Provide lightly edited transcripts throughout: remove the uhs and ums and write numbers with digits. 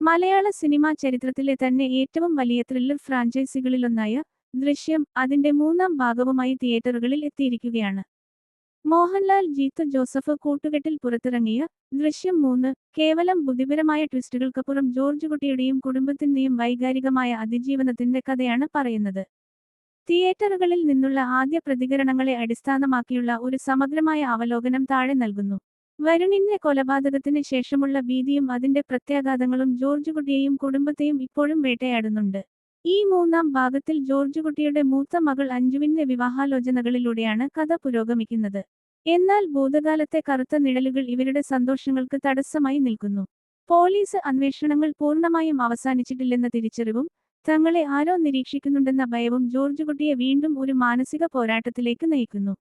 മലയാള cinema ചരിത്രത്തിലെ തന്നെ ഏറ്റവും വലിയ ത്രില്ലർ ഫ്രാഞ്ചൈസികളിലൊന്നായ ദൃശ്യം അതിന്റെ മൂന്നാം ഭാഗവുമായി തിയേറ്ററുകളിൽ എത്തിയിരിക്കുകയാണ്. മോഹൻലാൽ ജീത്തു ജോസഫ് കൂട്ടുകെട്ടിൽ പുറത്തിറങ്ങിയ ദൃശ്യം 3 കേവലം ബുദ്ധിപരമായ ട്വിസ്റ്റുകൾക്കപ്പുറം ജോർജ് കുട്ടിയുടെയും കുടുംബത്തിന്റെയും വൈകാരികമായ അതിജീവനത്തിന്റെ കഥയാണ് പറയുന്നത്. തിയേറ്ററുകളിൽ നിന്നുള്ള ആദ്യ പ്രതികരണങ്ങളെ അടിസ്ഥാനമാക്കിയുള്ള ഒരു സമഗ്രമായ അവലോകനം താഴെ നൽകുന്നു. വരുണിന്റെ കൊലപാതകത്തിന് ശേഷമുള്ള ഭീതിയും അതിന്റെ പ്രത്യാഘാതങ്ങളും ജോർജ് കുട്ടിയെയും കുടുംബത്തെയും ഇപ്പോഴും വേട്ടയാടുന്നുണ്ട്. ഈ മൂന്നാം ഭാഗത്തിൽ ജോർജ് കുട്ടിയുടെ മൂത്ത മകൾ അഞ്ജുവിന്റെ വിവാഹാലോചനകളിലൂടെയാണ് കഥ പുരോഗമിക്കുന്നത്. എന്നാൽ ഭൂതകാലത്തെ കറുത്ത നിഴലുകൾ ഇവരുടെ സന്തോഷങ്ങൾക്ക് തടസ്സമായി നിൽക്കുന്നു. പോലീസ് അന്വേഷണങ്ങൾ പൂർണ്ണമായും അവസാനിച്ചിട്ടില്ലെന്ന തിരിച്ചറിവും തങ്ങളെ ആരോ നിരീക്ഷിക്കുന്നുണ്ടെന്ന ഭയവും ജോർജ് കുട്ടിയെ വീണ്ടും ഒരു മാനസിക പോരാട്ടത്തിലേക്ക് നയിക്കുന്നു.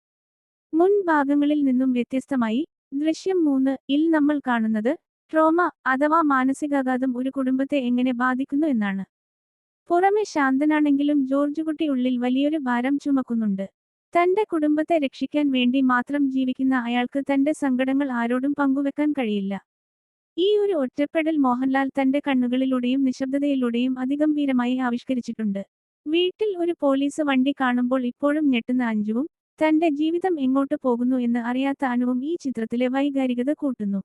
മുൻ ഭാഗങ്ങളിൽ നിന്നും വ്യത്യസ്തമായി ദൃശ്യം 3-ൽ നമ്മൾ കാണുന്നത് ട്രോമ അഥവാ മാനസികാഘാതം ഒരു കുടുംബത്തെ എങ്ങനെ ബാധിക്കുന്നു എന്നാണ്. പുറമെ ശാന്തനാണെങ്കിലും ജോർജ് കുട്ടി ഉള്ളിൽ വലിയൊരു ഭാരം ചുമക്കുന്നുണ്ട്. തന്റെ കുടുംബത്തെ രക്ഷിക്കാൻ വേണ്ടി മാത്രം ജീവിക്കുന്ന അയാൾക്ക് തന്റെ സങ്കടങ്ങൾ ആരോടും പങ്കുവെക്കാൻ കഴിയില്ല. ഈ ഒരു ഒറ്റപ്പെടൽ മോഹൻലാൽ തന്റെ കണ്ണുകളിലൂടെയും നിശബ്ദതയിലൂടെയും അതിഗംഭീരമായി ആവിഷ്കരിച്ചിട്ടുണ്ട്. വീട്ടിൽ ഒരു പോലീസ് വണ്ടി കാണുമ്പോൾ ഇപ്പോഴും ഞെട്ടുന്ന അഞ്ജുവും തന്റെ ജീവിതം എങ്ങോട്ട് പോകുന്നു എന്ന് അറിയാത്ത അനുവും ഈ ചിത്രത്തിലെ വൈകാരികത കൂട്ടുന്നു.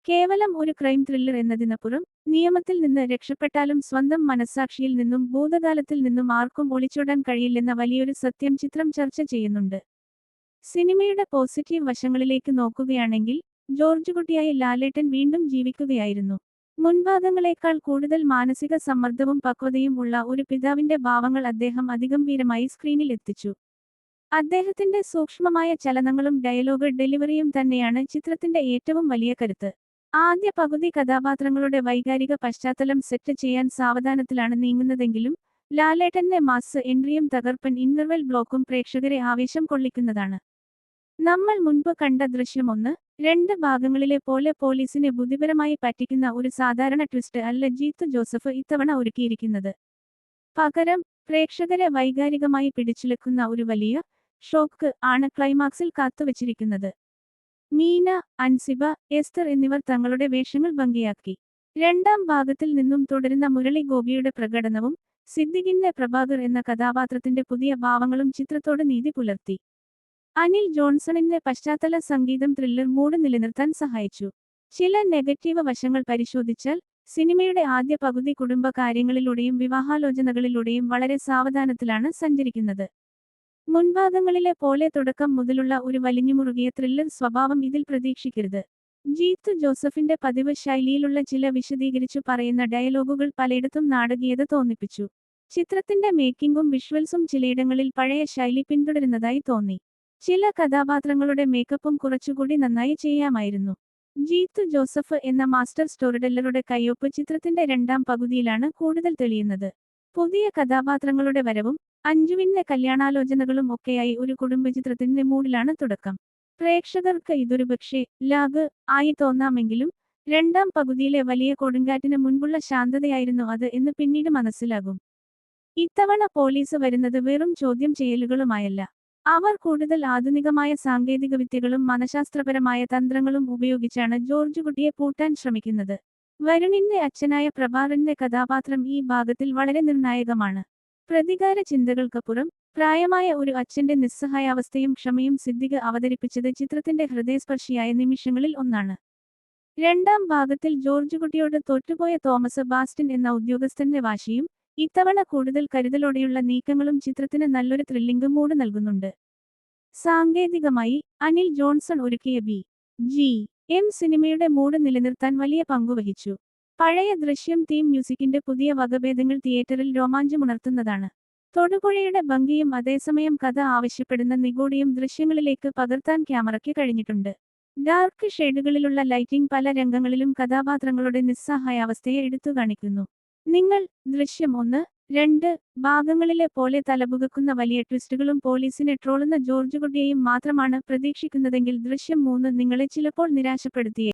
കേവലം ഒരു ക്രൈം ത്രില്ലർ എന്നതിനപ്പുറം നിയമത്തിൽ നിന്ന് രക്ഷപ്പെട്ടാലും സ്വന്തം മനസ്സാക്ഷിയിൽ നിന്നും ഭൂതകാലത്തിൽ നിന്നും ആർക്കും ഒളിച്ചോടാൻ കഴിയില്ലെന്ന വലിയൊരു സത്യം ചിത്രം ചർച്ച ചെയ്യുന്നുണ്ട്. സിനിമയുടെ പോസിറ്റീവ് വശങ്ങളിലേക്ക് നോക്കുകയാണെങ്കിൽ ജോർജ് കുട്ടിയായി ലാലേട്ടൻ വീണ്ടും ജീവിക്കുകയായിരുന്നു. മുൻഭാഗങ്ങളേക്കാൾ കൂടുതൽ മാനസിക സമ്മർദ്ദവും പക്വതയും ഉള്ള ഒരു പിതാവിന്റെ ഭാവങ്ങൾ അദ്ദേഹം അതിഗംഭീരമായി സ്ക്രീനിൽ എത്തിച്ചു. അദ്ദേഹത്തിന്റെ സൂക്ഷ്മമായ ചലനങ്ങളും ഡയലോഗ് ഡെലിവറിയും തന്നെയാണ് ചിത്രത്തിന്റെ ഏറ്റവും വലിയ കരുത്ത്. ആദ്യ പകുതി കഥാപാത്രങ്ങളുടെ വൈകാരിക പശ്ചാത്തലം സെറ്റ് ചെയ്യാൻ സാവധാനത്തിലാണ് നീങ്ങുന്നതെങ്കിലും ലാലേട്ടന്റെ മാസ് എൻട്രിയും തകർപ്പൻ ഇന്റർവെൽ ബ്ലോക്കും പ്രേക്ഷകരെ ആവേശം കൊള്ളിക്കുന്നതാണ്. നമ്മൾ മുൻപ് കണ്ട ദൃശ്യം 1-2 ഭാഗങ്ങളിലെ പോലെ പോലീസിനെ ബുദ്ധിപരമായി പറ്റിക്കുന്ന ഒരു സാധാരണ ട്വിസ്റ്റ് അല്ല ജീത്തു ജോസഫ് ഇത്തവണ ഒരുക്കിയിരിക്കുന്നത്. പകരം പ്രേക്ഷകരെ വൈകാരികമായി പിടിച്ചുലക്കുന്ന ഒരു വലിയ ഷോക്ക് ആണ് ക്ലൈമാക്സിൽ കാത്തുവച്ചിരിക്കുന്നത്. മീന, അൻസിബ, എസ്തർ എന്നിവർ തങ്ങളുടെ വേഷങ്ങൾ ഭംഗിയാക്കി. രണ്ടാം ഭാഗത്തിൽ നിന്നും തുടരുന്ന മുരളി ഗോപിയുടെ പ്രകടനവും സിദ്ദിഖിന്റെ പ്രഭാകർ എന്ന കഥാപാത്രത്തിന്റെ പുതിയ ഭാവങ്ങളും ചിത്രത്തോട് നീതി പുലർത്തി. അനിൽ ജോൺസണിന്റെ പശ്ചാത്തല സംഗീതം ത്രില്ലർ മൂഡ് നിലനിർത്താൻ സഹായിച്ചു. ചില നെഗറ്റീവ് വശങ്ങൾ പരിശോധിച്ചാൽ സിനിമയുടെ ആദ്യ പകുതി കുടുംബ കാര്യങ്ങളിലൂടെയും വിവാഹാലോചനകളിലൂടെയും വളരെ സാവധാനത്തിലാണ് സഞ്ചരിക്കുന്നത്. മുൻഭാഗങ്ങളിലെ പോലെ തുടക്കം മുതലുള്ള ഒരു വലിഞ്ഞുമുറുകിയ ത്രില്ലർ സ്വഭാവം ഇതിൽ പ്രതീക്ഷിക്കരുത്. ജീത്തു ജോസഫിന്റെ പതിവ് ശൈലിയിലുള്ള ചില വിശദീകരിച്ചു പറയുന്ന ഡയലോഗുകൾ പലയിടത്തും നാടകീയത തോന്നിപ്പിച്ചു. ചിത്രത്തിന്റെ മേക്കിംഗും വിഷ്വൽസും ചിലയിടങ്ങളിൽ പഴയ ശൈലി പിന്തുടരുന്നതായി തോന്നി. ചില കഥാപാത്രങ്ങളുടെ മേക്കപ്പും കുറച്ചുകൂടി നന്നായി ചെയ്യാമായിരുന്നു. ജീത്തു ജോസഫ് എന്ന മാസ്റ്റർ സ്റ്റോറിടെല്ലറുടെ കയ്യൊപ്പ് ചിത്രത്തിന്റെ രണ്ടാം പകുതിയിലാണ് കൂടുതൽ തെളിയുന്നത്. പുതിയ കഥാപാത്രങ്ങളുടെ വരവും അഞ്ജുവിന്റെ കല്യാണാലോചനകളും ഒക്കെയായി ഒരു കുടുംബചിത്രത്തിന്റെ മൂഡിലാണ് തുടക്കം. പ്രേക്ഷകർക്ക് ഇതൊരുപക്ഷേ ലാഗ് ആയി തോന്നാമെങ്കിലും രണ്ടാം പകുതിയിലെ വലിയ കൊടുങ്കാറ്റിന് മുൻപുള്ള ശാന്തതയായിരുന്നു അത് എന്ന് പിന്നീട് മനസ്സിലാകും. ഇത്തവണ പോലീസ് വരുന്നത് വെറും ചോദ്യം ചെയ്യലുകളുമായല്ല. അവർ കൂടുതൽ ആധുനികമായ സാങ്കേതികവിദ്യകളും മനഃശാസ്ത്രപരമായ തന്ത്രങ്ങളും ഉപയോഗിച്ചാണ് ജോർജ് കുട്ടിയെ പൂട്ടാൻ ശ്രമിക്കുന്നത്. വരുണിന്റെ അച്ഛനായ പ്രഭാകരന്റെ കഥാപാത്രം ഈ ഭാഗത്തിൽ വളരെ നിർണായകമാണ്. പ്രതികാര ചിന്തകൾക്കപ്പുറം പ്രായമായ ഒരു അച്ഛന്റെ നിസ്സഹായാവസ്ഥയും ക്ഷമയും സിദ്ദിഖ് അവതരിപ്പിച്ചത് ചിത്രത്തിന്റെ ഹൃദയസ്പർശിയായ നിമിഷങ്ങളിൽ ഒന്നാണ്. രണ്ടാം ഭാഗത്തിൽ ജോർജ് കുട്ടിയോട് തോറ്റുപോയ തോമസ് ബാസ്റ്റിൻ എന്ന ഉദ്യോഗസ്ഥന്റെ വാശിയും ഇത്തവണ കൂടുതൽ കരുതലോടെയുള്ള നീക്കങ്ങളും ചിത്രത്തിന് നല്ലൊരു ത്രില്ലിംഗ് മൂഡ് നൽകുന്നുണ്ട്. സാങ്കേതികമായി അനിൽ ജോൺസൺ ഒരുക്കിയ ബി.ജി.എം സിനിമയുടെ മൂഡ് നിലനിർത്താൻ വലിയ പങ്കുവഹിച്ചു. പഴയ ദൃശ്യം തീം മ്യൂസിക്കിന്റെ പുതിയ വകഭേദങ്ങൾ തിയേറ്ററിൽ രോമാഞ്ചമുണർത്തുന്നതാണ്. തൊടുപുഴയുടെ ഭംഗിയും അതേസമയം കഥ ആവശ്യപ്പെടുന്ന നിഗൂഢയും ദൃശ്യങ്ങളിലേക്ക് പകർത്താൻ ക്യാമറയ്ക്ക് കഴിഞ്ഞിട്ടുണ്ട്. ഡാർക്ക് ഷെയ്ഡുകളിലുള്ള ലൈറ്റിംഗ് പല രംഗങ്ങളിലും കഥാപാത്രങ്ങളുടെ നിസ്സഹായാവസ്ഥയെ എടുത്തുകാണിക്കുന്നു. നിങ്ങൾ ദൃശ്യം 1-2 ഭാഗങ്ങളിലെ പോലെ തലപുകക്കുന്ന വലിയ ട്വിസ്റ്റുകളും പോലീസിനെ ട്രോളുന്ന ജോർജ് കുട്ടിയെയും മാത്രമാണ് പ്രതീക്ഷിക്കുന്നതെങ്കിൽ ദൃശ്യം 3 നിങ്ങളെ ചിലപ്പോൾ നിരാശപ്പെടുത്തിയേ